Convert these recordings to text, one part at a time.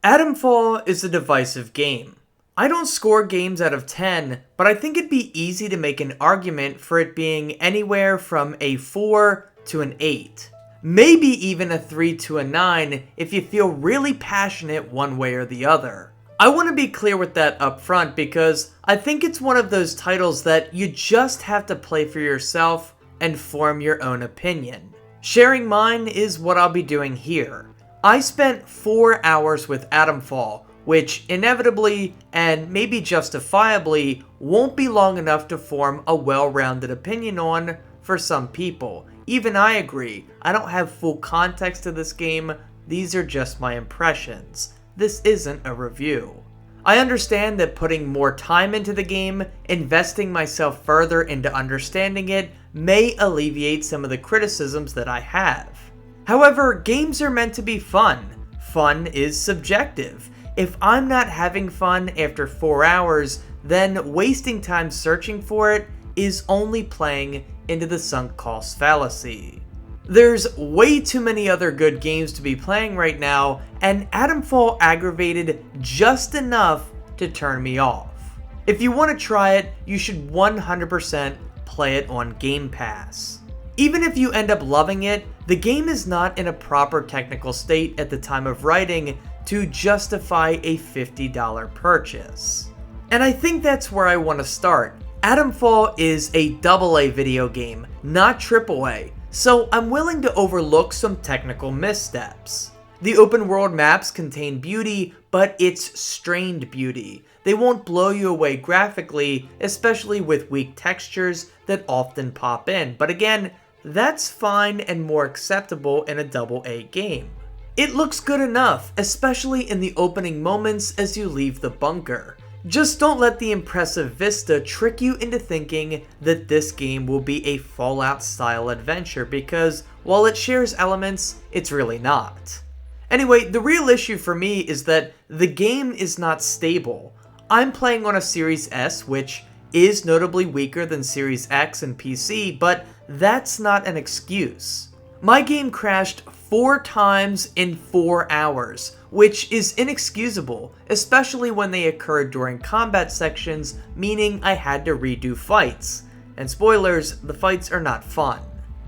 Atomfall is a divisive game. I don't score games out of 10, but I think it'd be easy to make an argument for it being anywhere from a 4 to an 8. Maybe even a 3 to a 9 if you feel really passionate one way or the other. I want to be clear with that up front because I think it's one of those titles that you just have to play for yourself and form your own opinion. Sharing mine is what I'll be doing here. I spent 4 hours with Atomfall, which inevitably, and maybe justifiably, won't be long enough to form a well-rounded opinion on for some people. Even I agree, I don't have full context to this game, these are just my impressions. This isn't a review. I understand that putting more time into the game, investing myself further into understanding it, may alleviate some of the criticisms that I have. However, games are meant to be fun. Fun is subjective. If I'm not having fun after 4 hours, then wasting time searching for it is only playing into the sunk cost fallacy. There's way too many other good games to be playing right now, and Atomfall aggravated just enough to turn me off. If you want to try it, you should 100% play it on Game Pass. Even if you end up loving it, the game is not in a proper technical state at the time of writing to justify a $50 purchase. And I think that's where I want to start. Atomfall is a AA video game, not AAA, so I'm willing to overlook some technical missteps. The open world maps contain beauty, but it's strained beauty. They won't blow you away graphically, especially with weak textures that often pop in, but again, that's fine and more acceptable in a AA game. It looks good enough, especially in the opening moments as you leave the bunker. Just don't let the impressive vista trick you into thinking that this game will be a Fallout-style adventure because, while it shares elements, it's really not. Anyway, the real issue for me is that the game is not stable. I'm playing on a Series S, which is notably weaker than Series X and PC, but that's not an excuse. My game crashed 4 times in 4 hours, which is inexcusable, especially when they occurred during combat sections, meaning I had to redo fights. And spoilers, the fights are not fun.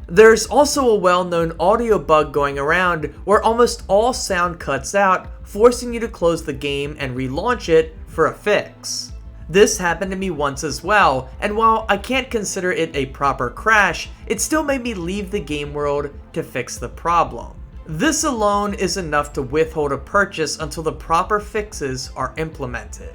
There's also a well-known audio bug going around where almost all sound cuts out, forcing you to close the game and relaunch it for a fix. This happened to me once as well, and while I can't consider it a proper crash, it still made me leave the game world to fix the problem. This alone is enough to withhold a purchase until the proper fixes are implemented.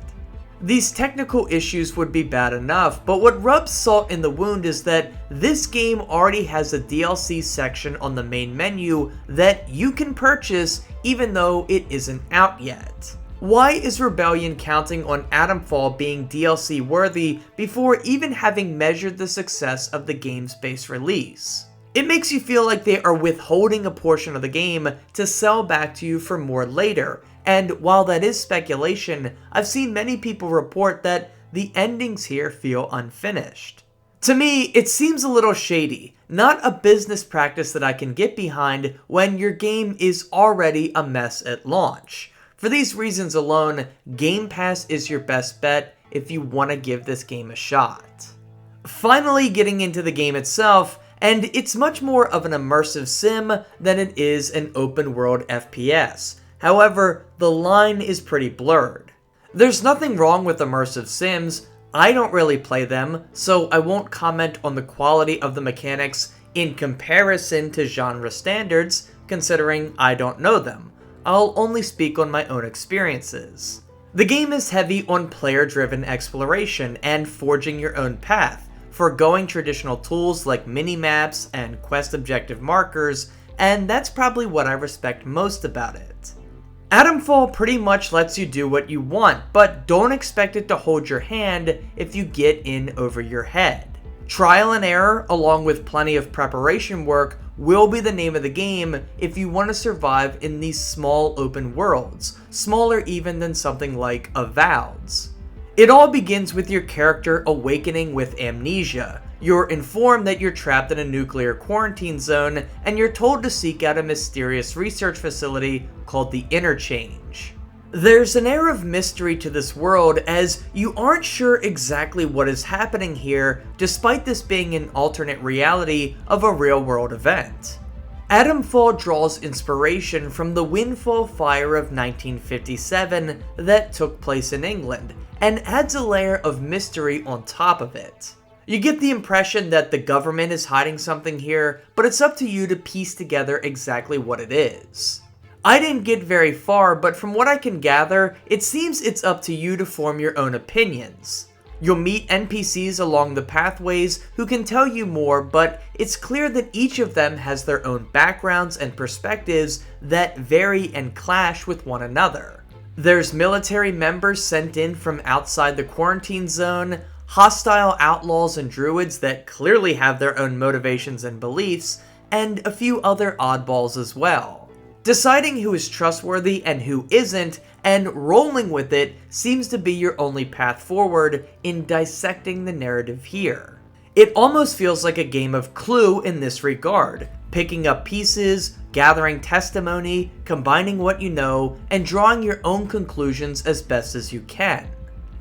These technical issues would be bad enough, but what rubs salt in the wound is that this game already has a DLC section on the main menu that you can purchase even though it isn't out yet. Why is Rebellion counting on Atomfall being DLC worthy before even having measured the success of the game's base release? It makes you feel like they are withholding a portion of the game to sell back to you for more later, and while that is speculation, I've seen many people report that the endings here feel unfinished. To me, it seems a little shady, not a business practice that I can get behind when your game is already a mess at launch. For these reasons alone, Game Pass is your best bet if you want to give this game a shot. Finally, getting into the game itself, and it's much more of an immersive sim than it is an open world FPS. However, the line is pretty blurred. There's nothing wrong with immersive sims. I don't really play them, so I won't comment on the quality of the mechanics in comparison to genre standards, considering I don't know them. I'll only speak on my own experiences. The game is heavy on player-driven exploration and forging your own path, forgoing traditional tools like mini-maps and quest objective markers, and that's probably what I respect most about it. Atomfall pretty much lets you do what you want, but don't expect it to hold your hand if you get in over your head. Trial and error, along with plenty of preparation work, will be the name of the game if you want to survive in these small open worlds, smaller even than something like Avowed's. It all begins with your character awakening with amnesia. You're informed that you're trapped in a nuclear quarantine zone, and you're told to seek out a mysterious research facility called the Interchange. There's an air of mystery to this world as you aren't sure exactly what is happening here despite this being an alternate reality of a real-world event. Atomfall draws inspiration from the Windfall Fire of 1957 that took place in England, and adds a layer of mystery on top of it. You get the impression that the government is hiding something here, but it's up to you to piece together exactly what it is. I didn't get very far, but from what I can gather, it seems it's up to you to form your own opinions. You'll meet NPCs along the pathways who can tell you more, but it's clear that each of them has their own backgrounds and perspectives that vary and clash with one another. There's military members sent in from outside the quarantine zone, hostile outlaws and druids that clearly have their own motivations and beliefs, and a few other oddballs as well. Deciding who is trustworthy and who isn't, and rolling with it, seems to be your only path forward in dissecting the narrative here. It almost feels like a game of Clue in this regard, picking up pieces, gathering testimony, combining what you know, and drawing your own conclusions as best as you can.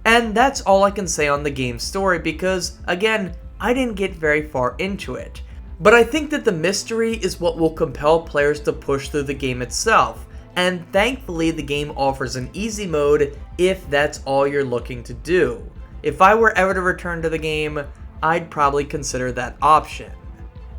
And that's all I can say on the game's story because, again, I didn't get very far into it. But I think that the mystery is what will compel players to push through the game itself, and thankfully the game offers an easy mode if that's all you're looking to do. If I were ever to return to the game, I'd probably consider that option.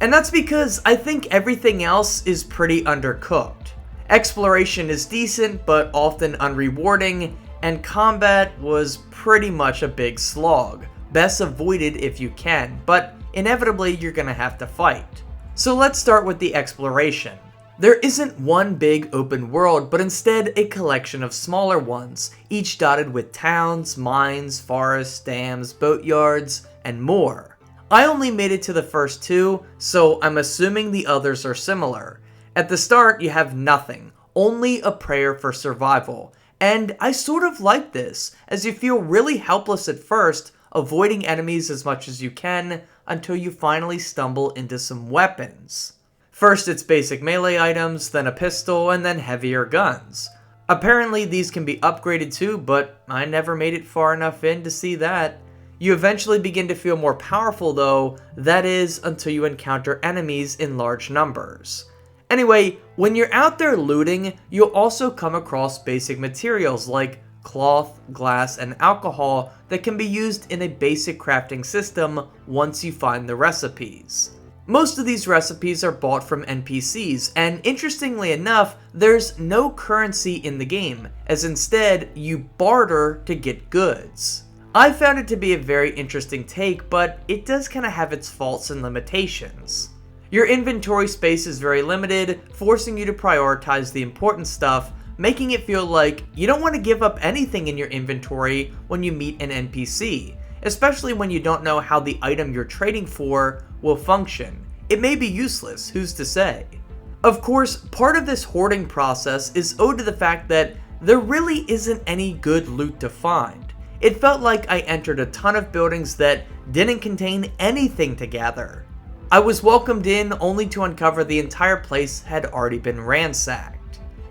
And that's because I think everything else is pretty undercooked. Exploration is decent, but often unrewarding, and combat was pretty much a big slog. Best avoided if you can, but inevitably you're gonna have to fight. So let's start with the exploration. There isn't one big open world, but instead a collection of smaller ones, each dotted with towns, mines, forests, dams, boatyards, and more. I only made it to the first two, so I'm assuming the others are similar. At the start, you have nothing, only a prayer for survival. And I sort of like this, as you feel really helpless at first, avoiding enemies as much as you can, until you finally stumble into some weapons. First it's basic melee items, then a pistol, and then heavier guns. Apparently these can be upgraded too, but I never made it far enough in to see that. You eventually begin to feel more powerful though, that is, until you encounter enemies in large numbers. Anyway, when you're out there looting, you'll also come across basic materials like cloth, glass, and alcohol that can be used in a basic crafting system once you find the recipes. Most of these recipes are bought from NPCs, and interestingly enough, there's no currency in the game, as instead you barter to get goods. I found it to be a very interesting take, but it does kind of have its faults and limitations. Your inventory space is very limited, forcing you to prioritize the important stuff, making it feel like you don't want to give up anything in your inventory when you meet an NPC, especially when you don't know how the item you're trading for will function. It may be useless, who's to say? Of course, part of this hoarding process is owed to the fact that there really isn't any good loot to find. It felt like I entered a ton of buildings that didn't contain anything to gather. I was welcomed in only to uncover the entire place had already been ransacked.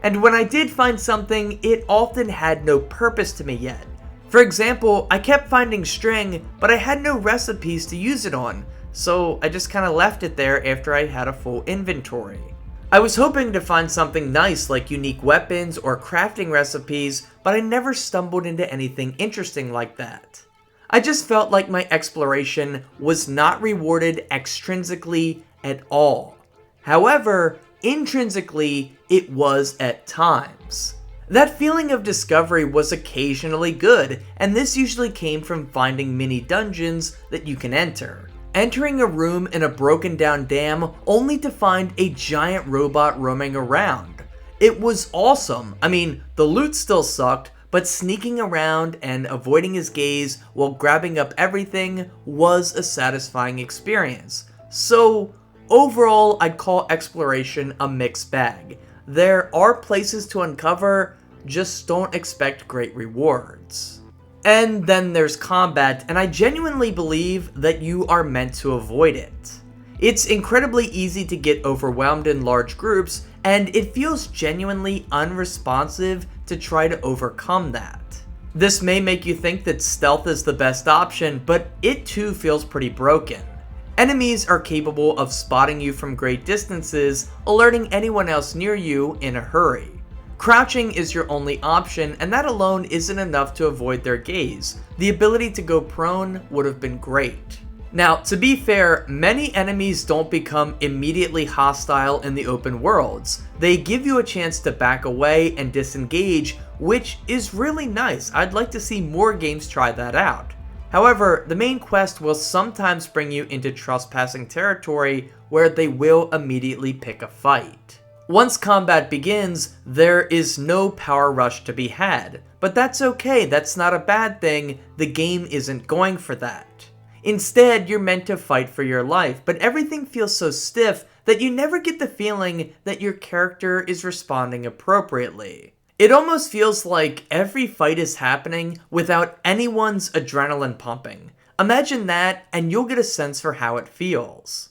And when I did find something, it often had no purpose to me yet. For example, I kept finding string, but I had no recipes to use it on, so I just kinda left it there after I had a full inventory. I was hoping to find something nice like unique weapons or crafting recipes, but I never stumbled into anything interesting like that. I just felt like my exploration was not rewarded extrinsically at all. However, intrinsically, it was at times. That feeling of discovery was occasionally good, and this usually came from finding mini dungeons that you can enter. Entering a room in a broken down dam only to find a giant robot roaming around. It was awesome. I mean, the loot still sucked, but sneaking around and avoiding his gaze while grabbing up everything was a satisfying experience. So, overall, I'd call exploration a mixed bag. There are places to uncover, just don't expect great rewards. And then there's combat, and I genuinely believe that you are meant to avoid it. It's incredibly easy to get overwhelmed in large groups, and it feels genuinely unresponsive to try to overcome that. This may make you think that stealth is the best option, but it too feels pretty broken. Enemies are capable of spotting you from great distances, alerting anyone else near you in a hurry. Crouching is your only option, and that alone isn't enough to avoid their gaze. The ability to go prone would have been great. Now, to be fair, many enemies don't become immediately hostile in the open worlds. They give you a chance to back away and disengage, which is really nice. I'd like to see more games try that out. However, the main quest will sometimes bring you into trespassing territory where they will immediately pick a fight. Once combat begins, there is no power rush to be had. But that's okay, that's not a bad thing, the game isn't going for that. Instead, you're meant to fight for your life, but everything feels so stiff that you never get the feeling that your character is responding appropriately. It almost feels like every fight is happening without anyone's adrenaline pumping. Imagine that, and you'll get a sense for how it feels.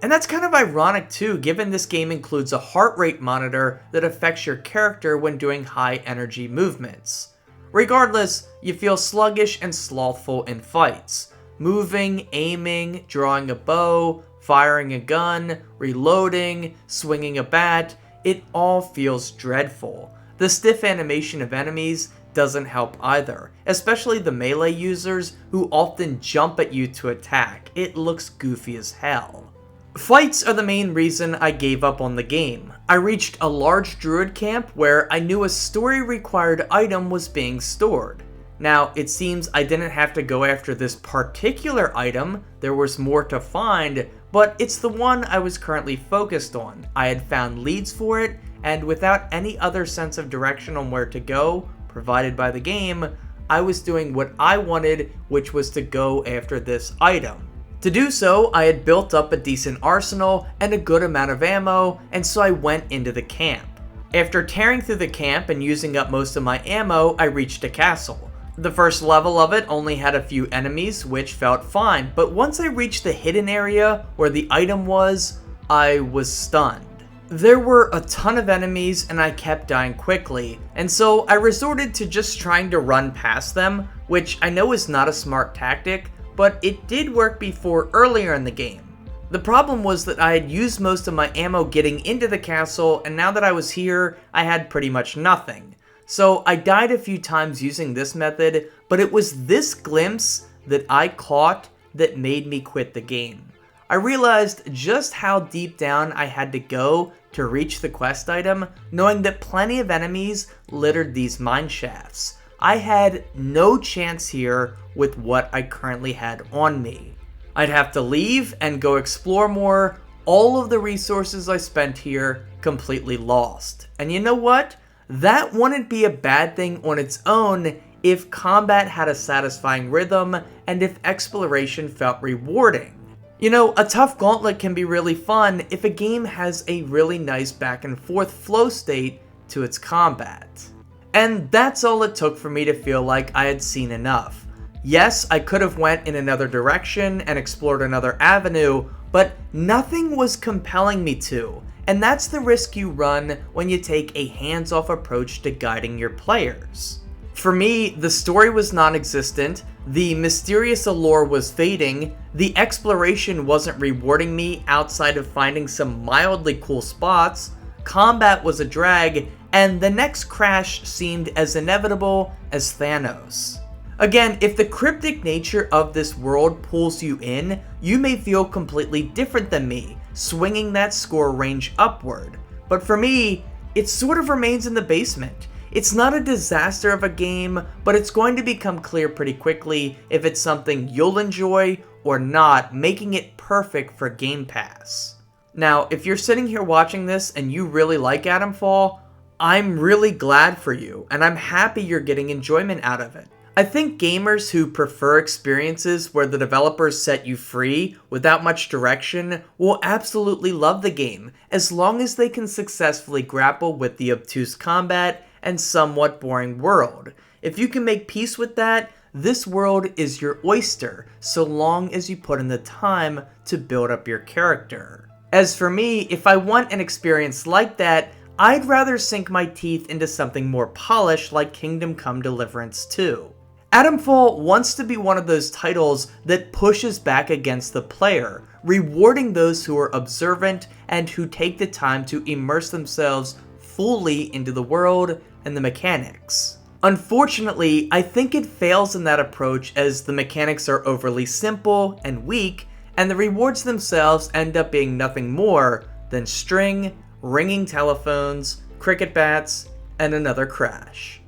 And that's kind of ironic too, given this game includes a heart rate monitor that affects your character when doing high energy movements. Regardless, you feel sluggish and slothful in fights. Moving, aiming, drawing a bow, firing a gun, reloading, swinging a bat, it all feels dreadful. The stiff animation of enemies doesn't help either, especially the melee users who often jump at you to attack. It looks goofy as hell. Fights are the main reason I gave up on the game. I reached a large druid camp where I knew a story-required item was being stored. Now, it seems I didn't have to go after this particular item, there was more to find, but it's the one I was currently focused on. I had found leads for it, and without any other sense of direction on where to go, provided by the game, I was doing what I wanted, which was to go after this item. To do so, I had built up a decent arsenal and a good amount of ammo, and so I went into the camp. After tearing through the camp and using up most of my ammo, I reached a castle. The first level of it only had a few enemies, which felt fine, but once I reached the hidden area where the item was, I was stunned. There were a ton of enemies and I kept dying quickly, and so I resorted to just trying to run past them, which I know is not a smart tactic, but it did work before earlier in the game. The problem was that I had used most of my ammo getting into the castle, and now that I was here, I had pretty much nothing. So I died a few times using this method, but it was this glimpse that I caught that made me quit the game. I realized just how deep down I had to go to reach the quest item, knowing that plenty of enemies littered these mine shafts. I had no chance here with what I currently had on me. I'd have to leave and go explore more, all of the resources I spent here completely lost. And you know what? That wouldn't be a bad thing on its own if combat had a satisfying rhythm and if exploration felt rewarding. You know, a tough gauntlet can be really fun if a game has a really nice back and forth flow state to its combat. And that's all it took for me to feel like I had seen enough. Yes, I could have went in another direction and explored another avenue, but nothing was compelling me to. And that's the risk you run when you take a hands-off approach to guiding your players. For me, the story was non-existent, the mysterious allure was fading, the exploration wasn't rewarding me outside of finding some mildly cool spots, combat was a drag, and the next crash seemed as inevitable as Thanos. Again, if the cryptic nature of this world pulls you in, you may feel completely different than me, swinging that score range upward. But for me, it sort of remains in the basement. It's not a disaster of a game, but it's going to become clear pretty quickly if it's something you'll enjoy or not, making it perfect for Game Pass. Now, if you're sitting here watching this and you really like Atomfall, I'm really glad for you, and I'm happy you're getting enjoyment out of it. I think gamers who prefer experiences where the developers set you free without much direction will absolutely love the game, as long as they can successfully grapple with the obtuse combat and somewhat boring world. If you can make peace with that, this world is your oyster, so long as you put in the time to build up your character. As for me, if I want an experience like that, I'd rather sink my teeth into something more polished like Kingdom Come Deliverance 2. Atomfall wants to be one of those titles that pushes back against the player, rewarding those who are observant and who take the time to immerse themselves fully into the world and the mechanics. Unfortunately, I think it fails in that approach as the mechanics are overly simple and weak, and the rewards themselves end up being nothing more than string, ringing telephones, cricket bats, and another crash.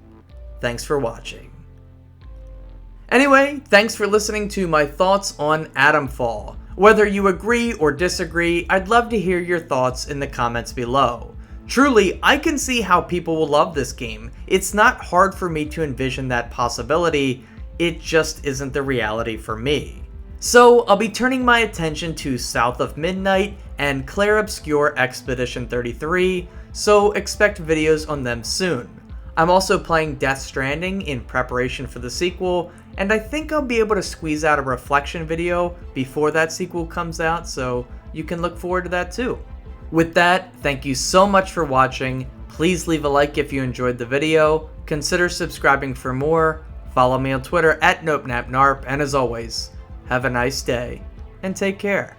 Thanks for watching. Anyway, thanks for listening to my thoughts on Atomfall. Whether you agree or disagree, I'd love to hear your thoughts in the comments below. Truly, I can see how people will love this game. It's not hard for me to envision that possibility, it just isn't the reality for me. So I'll be turning my attention to South of Midnight and Clair Obscur Expedition 33, so expect videos on them soon. I'm also playing Death Stranding in preparation for the sequel, and I think I'll be able to squeeze out a reflection video before that sequel comes out, so you can look forward to that too. With that, thank you so much for watching. Please leave a like if you enjoyed the video, consider subscribing for more, follow me on Twitter at NopNapNarp, and as always, have a nice day, and take care.